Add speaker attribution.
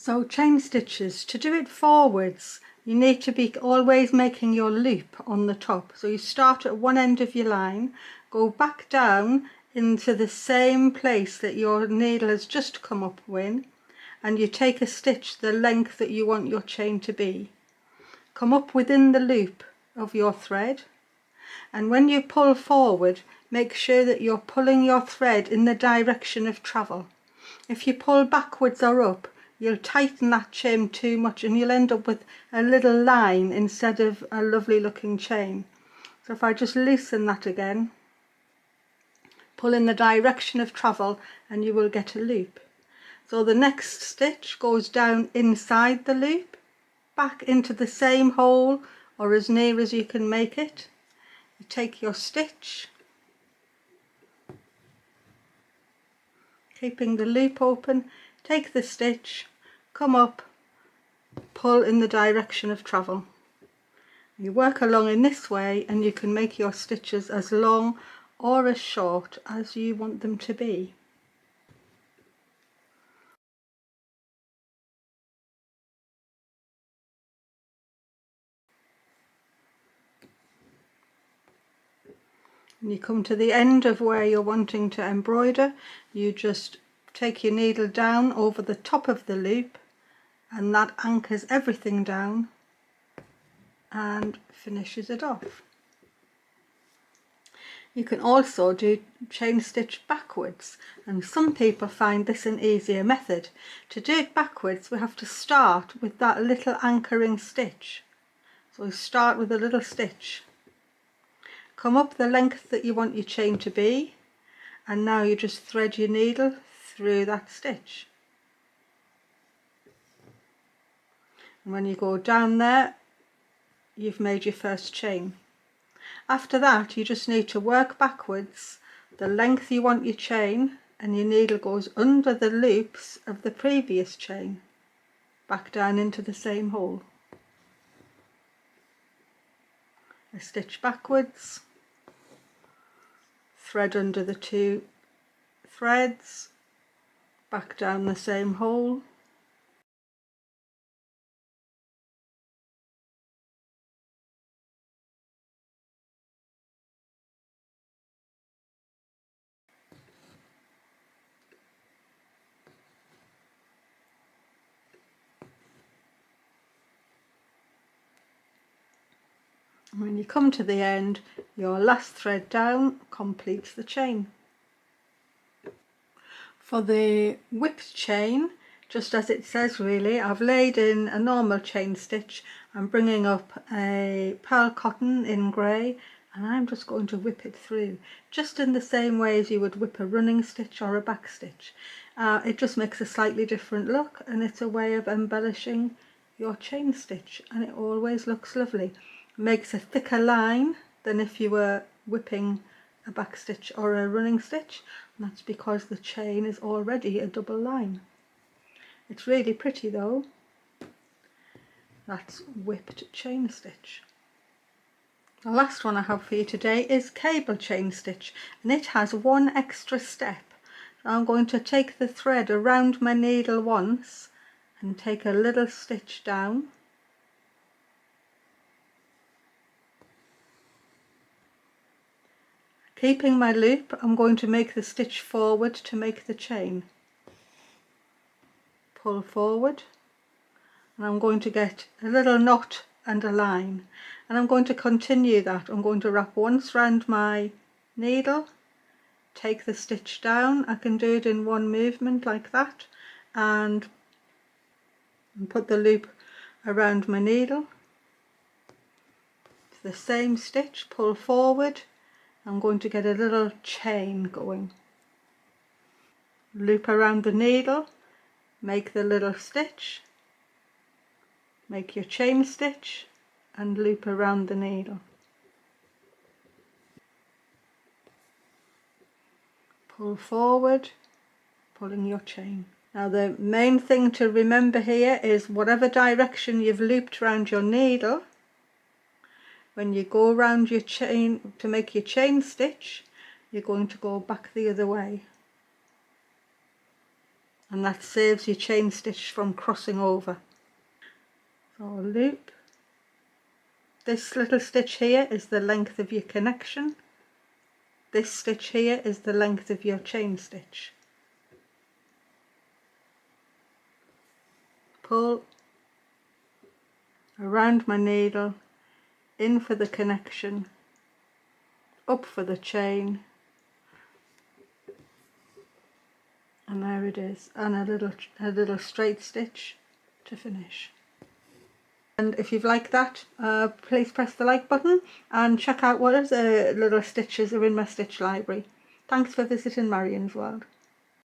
Speaker 1: So chain stitches, to do it forwards, you need to be always making your loop on the top. So you start at one end of your line, go back down into the same place that your needle has just come up with, and you take a stitch the length that you want your chain to be. Come up within the loop of your thread, and when you pull forward, make sure that you're pulling your thread in the direction of travel. If you pull backwards or up, you'll tighten that chain too much and you'll end up with a little line instead of a lovely looking chain. So if I just loosen that again, pull in the direction of travel and you will get a loop. So the next stitch goes down inside the loop, back into the same hole or as near as you can make it. You take your stitch, keeping the loop open, take the stitch, come up, pull in the direction of travel. You work along in this way and you can make your stitches as long or as short as you want them to be. When you come to the end of where you're wanting to embroider, you just take your needle down over the top of the loop and that anchors everything down and finishes it off. You can also do chain stitch backwards, and some people find this an easier method. To do it backwards, we have to start with that little anchoring stitch. So we start with a little stitch, come up the length that you want your chain to be, and now you just thread your needle through that stitch. And when you go down there, you've made your first chain. After that, you just need to work backwards the length you want your chain, and your needle goes under the loops of the previous chain, back down into the same hole. A stitch backwards, thread under the two threads, back down the same hole, and when you come to the end, your last thread down completes the chain. For the whipped chain, just as it says really, I've laid in a normal chain stitch. I'm bringing up a pearl cotton in grey and I'm just going to whip it through, just in the same way as you would whip a running stitch or a back stitch. It just makes a slightly different look, and it's a way of embellishing your chain stitch, and it always looks lovely. It makes a thicker line than if you were whipping a back stitch or a running stitch, and that's because the chain is already a double line. It's really pretty though. That's whipped chain stitch. The last one I have for you today is cable chain stitch, and it has one extra step. So I'm going to take the thread around my needle once and take a little stitch down. Keeping my loop, I'm going to make the stitch forward to make the chain. Pull forward, and I'm going to get a little knot and a line, and I'm going to continue that. I'm going to wrap once round my needle, take the stitch down. I can do it in one movement like that, and put the loop around my needle. The same stitch, pull forward. I'm going to get a little chain going. Loop around the needle, make the little stitch, make your chain stitch and loop around the needle. Pull forward, pulling your chain. Now the main thing to remember here is whatever direction you've looped around your needle, when you go around your chain to make your chain stitch, you're going to go back the other way. and that saves your chain stitch from crossing over. So loop. This little stitch here is the length of your connection. This stitch here is the length of your chain stitch. Pull around my needle, in for the connection, up for the chain, and there it is, and a little straight stitch to finish. And if you've liked that, please press the like button and check out what other little stitches are in my stitch library. Thanks for visiting Marion's World.